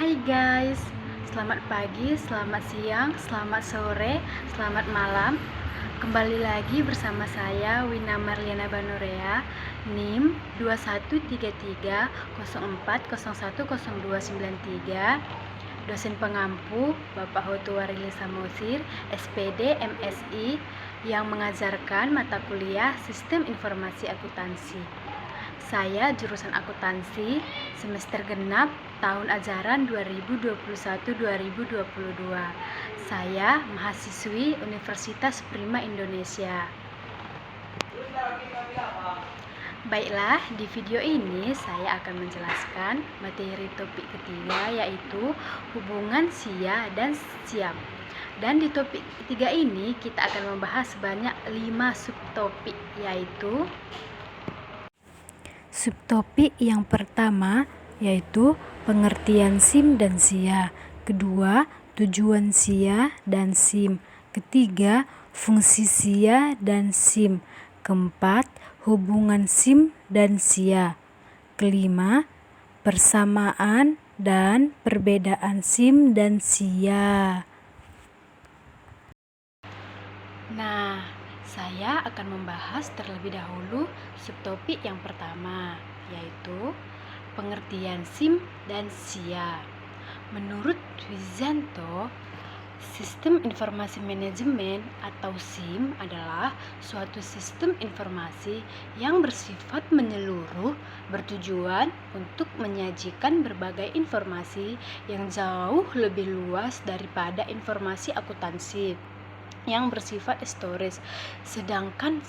Hai guys, selamat pagi, selamat siang, selamat sore, selamat malam. Kembali lagi bersama saya Wina Marliana Banurea, NIM 213304010293, dosen pengampu Bapak Hotuwarili Samosir, SPD MSI, yang mengajarkan mata kuliah Sistem Informasi Akuntansi. Saya jurusan akuntansi semester genap tahun ajaran 2021-2022. Saya mahasiswi Universitas Prima Indonesia. Baiklah, di video ini saya akan menjelaskan materi topik ketiga, yaitu hubungan SIA dan SIAM. Dan di topik ketiga ini kita akan membahas sebanyak 5 subtopik, yaitu subtopik yang pertama yaitu pengertian SIM dan SIA, kedua tujuan SIA dan SIM, ketiga fungsi SIA dan SIM, keempat hubungan SIM dan SIA, kelima persamaan dan perbedaan SIM dan SIA. Nah, saya akan membahas terlebih dahulu subtopik yang pertama, yaitu pengertian SIM dan SIA. Menurut Wijanto, Sistem Informasi Manajemen atau SIM adalah suatu sistem informasi yang bersifat menyeluruh, bertujuan untuk menyajikan berbagai informasi yang jauh lebih luas daripada informasi akuntansi yang bersifat storage. Sedangkan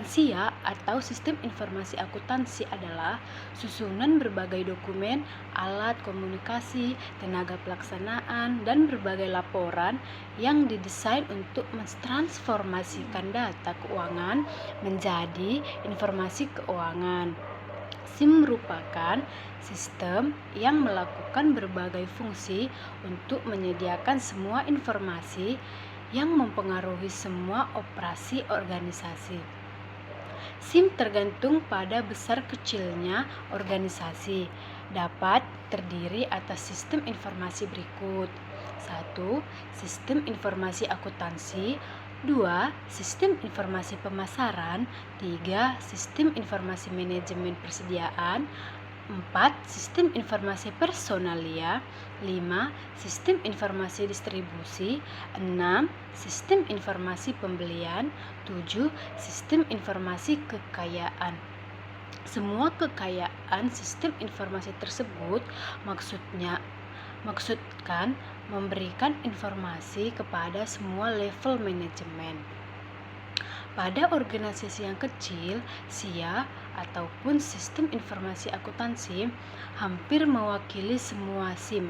SIA atau Sistem Informasi Akuntansi adalah susunan berbagai dokumen, alat komunikasi, tenaga pelaksanaan, dan berbagai laporan yang didesain untuk mentransformasikan data keuangan menjadi informasi keuangan. SIM merupakan sistem yang melakukan berbagai fungsi untuk menyediakan semua informasi yang mempengaruhi semua operasi organisasi. SIM tergantung pada besar kecilnya organisasi, dapat terdiri atas sistem informasi berikut: 1. Sistem informasi akuntansi, 2. Sistem informasi pemasaran, 3. Sistem informasi manajemen persediaan, 4. Sistem informasi personalia, 5. Sistem informasi distribusi, 6. Sistem informasi pembelian, 7. Sistem informasi kekayaan. Semua kekayaan sistem informasi tersebut maksudkan memberikan informasi kepada semua level manajemen. Pada organisasi yang kecil, SIA ataupun Sistem Informasi Akuntansi hampir mewakili semua SIM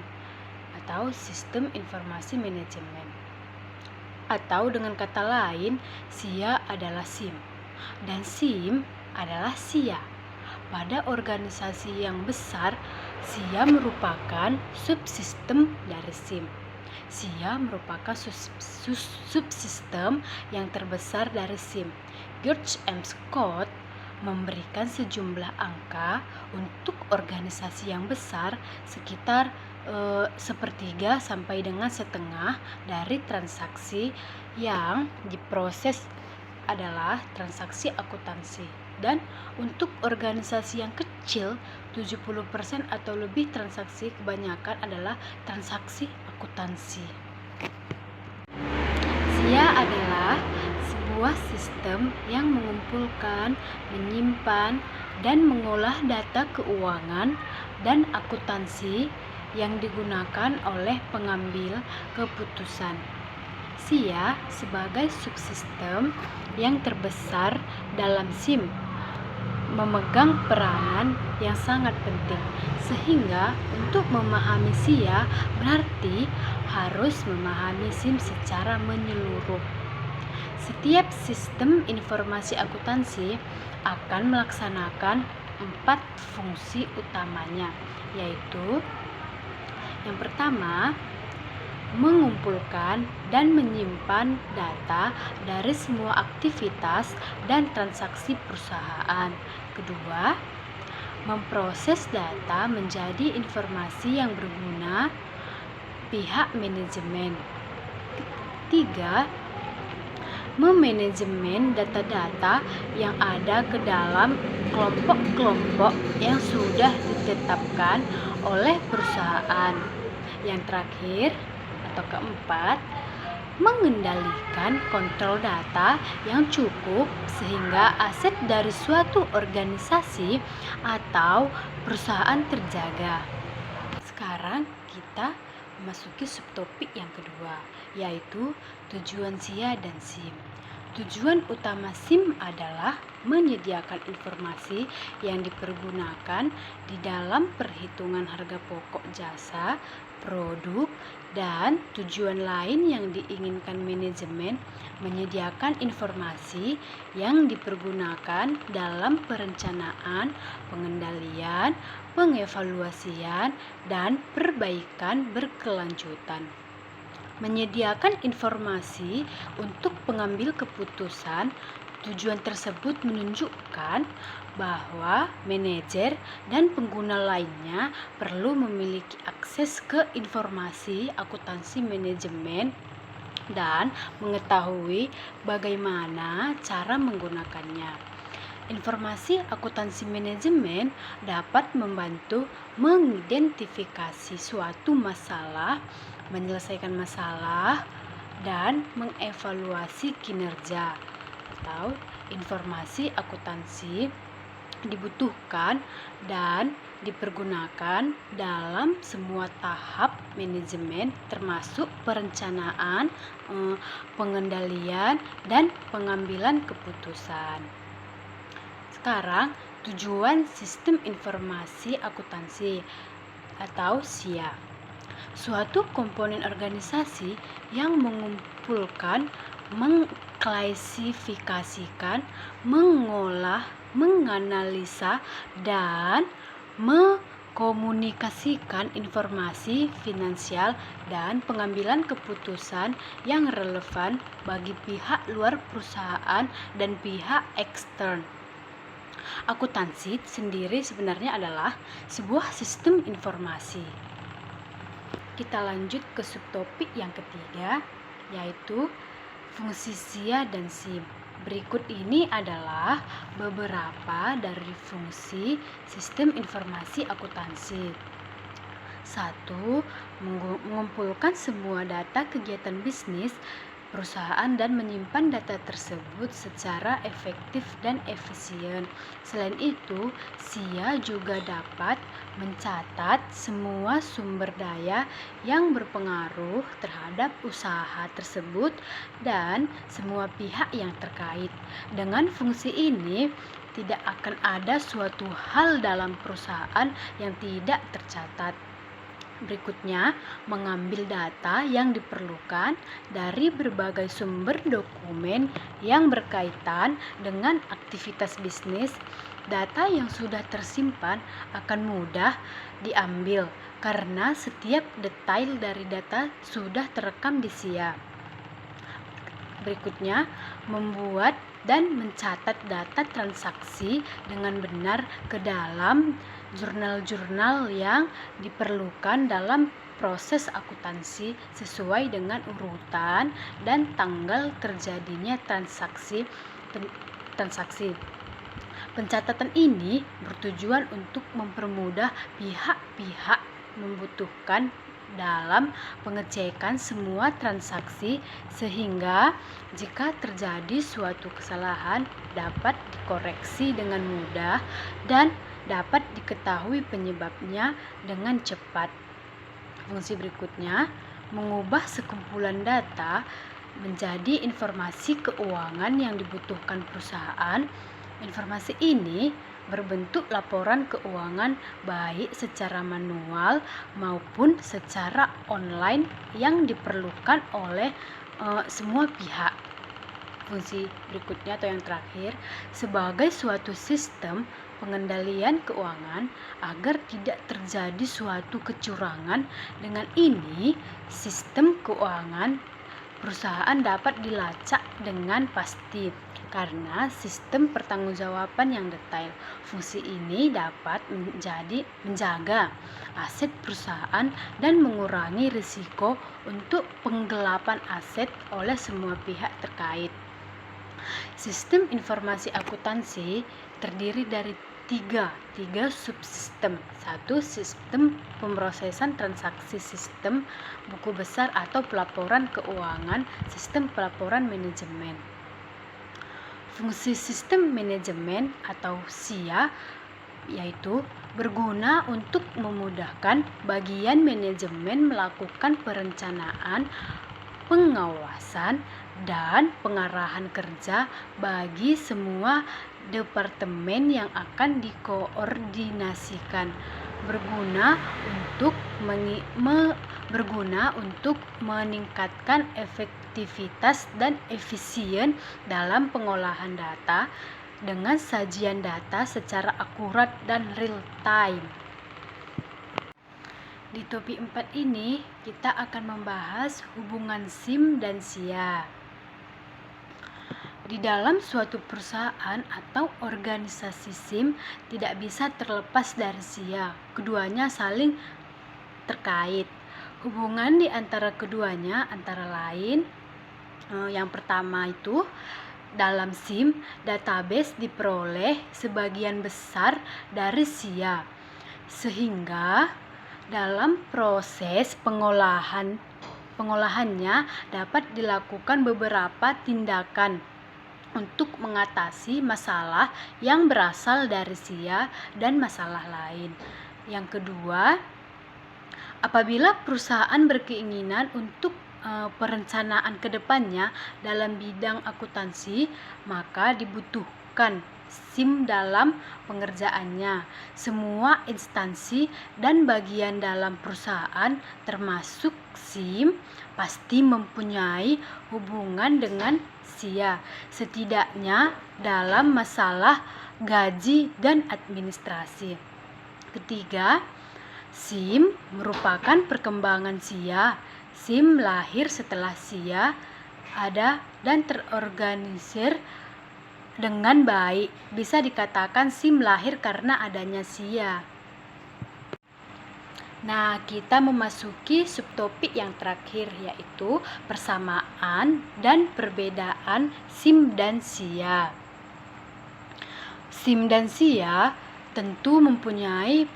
atau Sistem Informasi Manajemen. Atau dengan kata lain, SIA adalah SIM dan SIM adalah SIA. Pada organisasi yang besar, SIA merupakan subsistem dari SIM. SIA merupakan subsistem yang terbesar dari SIM. George M. Scott memberikan sejumlah angka untuk organisasi yang besar, sekitar sepertiga sampai dengan setengah dari transaksi yang diproses adalah transaksi akuntansi. Dan untuk organisasi yang kecil, 70% atau lebih transaksi kebanyakan adalah transaksi akuntansi. SIA adalah sebuah sistem yang mengumpulkan, menyimpan, dan mengolah data keuangan dan akuntansi yang digunakan oleh pengambil keputusan. SIA sebagai subsistem yang terbesar dalam SIM memegang peranan yang sangat penting, sehingga untuk memahami SIA berarti harus memahami SIM secara menyeluruh. Setiap sistem informasi akuntansi akan melaksanakan 4 fungsi utamanya, yaitu yang pertama, mengumpulkan dan menyimpan data dari semua aktivitas dan transaksi perusahaan. Kedua, memproses data menjadi informasi yang berguna pihak manajemen. 3. Memanajemen data-data yang ada ke dalam kelompok-kelompok yang sudah ditetapkan oleh perusahaan. Yang terakhir atau keempat, mengendalikan kontrol data yang cukup sehingga aset dari suatu organisasi atau perusahaan terjaga. Sekarang kita memasuki subtopik yang kedua, yaitu tujuan SIA dan SIM. Tujuan utama SIM adalah menyediakan informasi yang dipergunakan di dalam perhitungan harga pokok jasa, produk, dan tujuan lain yang diinginkan manajemen menyediakan informasi yang dipergunakan dalam perencanaan, pengendalian, pengevaluasian, dan perbaikan berkelanjutan. Menyediakan informasi untuk pengambil keputusan. Tujuan tersebut menunjukkan bahwa manajer dan pengguna lainnya perlu memiliki akses ke informasi akuntansi manajemen dan mengetahui bagaimana cara menggunakannya. Informasi akuntansi manajemen dapat membantu mengidentifikasi suatu masalah, menyelesaikan masalah, dan mengevaluasi kinerja. Atau informasi akuntansi dibutuhkan dan dipergunakan dalam semua tahap manajemen termasuk perencanaan, pengendalian, dan pengambilan keputusan. Sekarang tujuan sistem informasi akuntansi atau SIA. Suatu komponen organisasi yang mengumpulkan, mengklasifikasikan, mengolah, menganalisa, dan mengkomunikasikan informasi finansial dan pengambilan keputusan yang relevan bagi pihak luar perusahaan dan pihak ekstern. Akuntansi sendiri sebenarnya adalah sebuah sistem informasi. Kita lanjut ke subtopik yang ketiga, yaitu fungsi SIA dan SIM. Berikut ini adalah beberapa dari fungsi sistem informasi akuntansi. 1. Mengumpulkan semua data kegiatan bisnis perusahaan dan menyimpan data tersebut secara efektif dan efisien. Selain itu, SIA juga dapat mencatat semua sumber daya yang berpengaruh terhadap usaha tersebut dan semua pihak yang terkait. Dengan fungsi ini, tidak akan ada suatu hal dalam perusahaan yang tidak tercatat. Berikutnya, mengambil data yang diperlukan dari berbagai sumber dokumen yang berkaitan dengan aktivitas bisnis. Data yang sudah tersimpan akan mudah diambil karena setiap detail dari data sudah terekam di SIA. Berikutnya, membuat dan mencatat data transaksi dengan benar ke dalam jurnal-jurnal yang diperlukan dalam proses akuntansi sesuai dengan urutan dan tanggal terjadinya transaksi. Pencatatan ini bertujuan untuk mempermudah pihak-pihak membutuhkan dalam pengecekan semua transaksi sehingga jika terjadi suatu kesalahan dapat dikoreksi dengan mudah dan dapat diketahui penyebabnya dengan cepat. Fungsi berikutnya, mengubah sekumpulan data menjadi informasi keuangan yang dibutuhkan perusahaan. Informasi ini berbentuk laporan keuangan baik secara manual maupun secara online yang diperlukan oleh semua pihak. Fungsi berikutnya atau yang terakhir, sebagai suatu sistem pengendalian keuangan agar tidak terjadi suatu kecurangan. Dengan ini, sistem keuangan perusahaan dapat dilacak dengan pasti. karena sistem pertanggungjawaban yang detail. Fungsi ini dapat menjaga aset perusahaan dan mengurangi risiko untuk penggelapan aset oleh semua pihak terkait. Sistem informasi akuntansi terdiri dari tiga subsistem. Satu, sistem pemrosesan transaksi, sistem buku besar atau pelaporan keuangan, sistem pelaporan manajemen. Fungsi sistem manajemen atau SIA yaitu berguna untuk memudahkan bagian manajemen melakukan perencanaan, pengawasan, dan pengarahan kerja bagi semua departemen yang akan dikoordinasikan, berguna untuk meningkatkan efektivitas dan efisien dalam pengolahan data dengan sajian data secara akurat dan real time. Di topik 4 ini kita akan membahas hubungan SIM dan SIA. Di dalam suatu perusahaan atau organisasi, SIM tidak bisa terlepas dari SIA. Keduanya saling terkait. Hubungan di antara keduanya antara lain, yang pertama itu, dalam SIM, database diperoleh sebagian besar dari SIA, sehingga dalam proses pengolahannya dapat dilakukan beberapa tindakan untuk mengatasi masalah yang berasal dari SIA dan masalah lain. Yang kedua, apabila perusahaan berkeinginan untuk perencanaan ke depannya dalam bidang akuntansi, maka dibutuhkan SIM dalam pengerjaannya. Semua instansi dan bagian dalam perusahaan termasuk SIM pasti mempunyai hubungan dengan SIA, setidaknya dalam masalah gaji dan administrasi. Ketiga, SIM merupakan perkembangan SIA. SIM lahir setelah SIA ada dan terorganisir dengan baik. Bisa dikatakan SIM lahir karena adanya SIA. Nah, kita memasuki subtopik yang terakhir, yaitu persamaan dan perbedaan SIM dan SIA. SIM dan SIA tentu mempunyai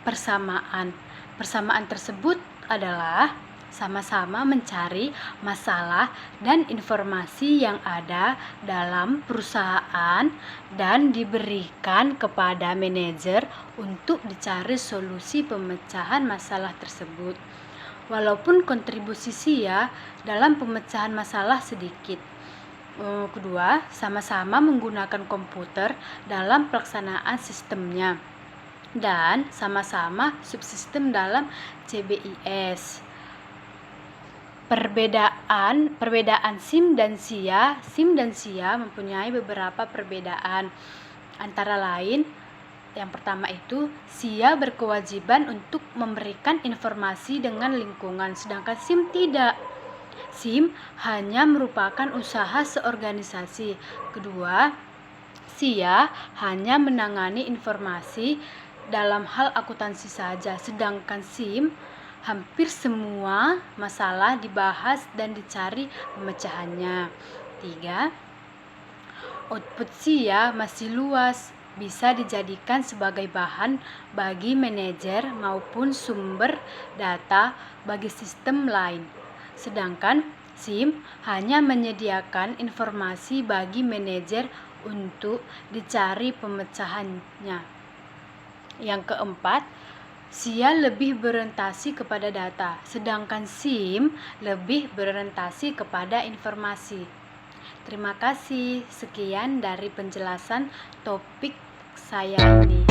persamaan. Persamaan tersebut adalah sama-sama mencari masalah dan informasi yang ada dalam perusahaan dan diberikan kepada manajer untuk dicari solusi pemecahan masalah tersebut. Walaupun kontribusi SIA dalam pemecahan masalah sedikit. Kedua, sama-sama menggunakan komputer dalam pelaksanaan sistemnya dan sama-sama subsistem dalam CBIS. Perbedaan SIM dan SIA. SIM dan SIA mempunyai beberapa perbedaan. Antara lain, yang pertama itu, SIA berkewajiban untuk memberikan informasi dengan lingkungan, sedangkan SIM tidak. SIM hanya merupakan usaha seorganisasi. Kedua, SIA hanya menangani informasi dalam hal akuntansi saja, sedangkan SIM hampir semua masalah dibahas dan dicari pemecahannya. 3. Output SIA masih luas, bisa dijadikan sebagai bahan bagi manajer maupun sumber data bagi sistem lain. Sedangkan SIM hanya menyediakan informasi bagi manajer untuk dicari pemecahannya. Yang keempat, SIA lebih berorientasi kepada data, sedangkan SIM lebih berorientasi kepada informasi. Terima kasih. Sekian dari penjelasan topik saya ini.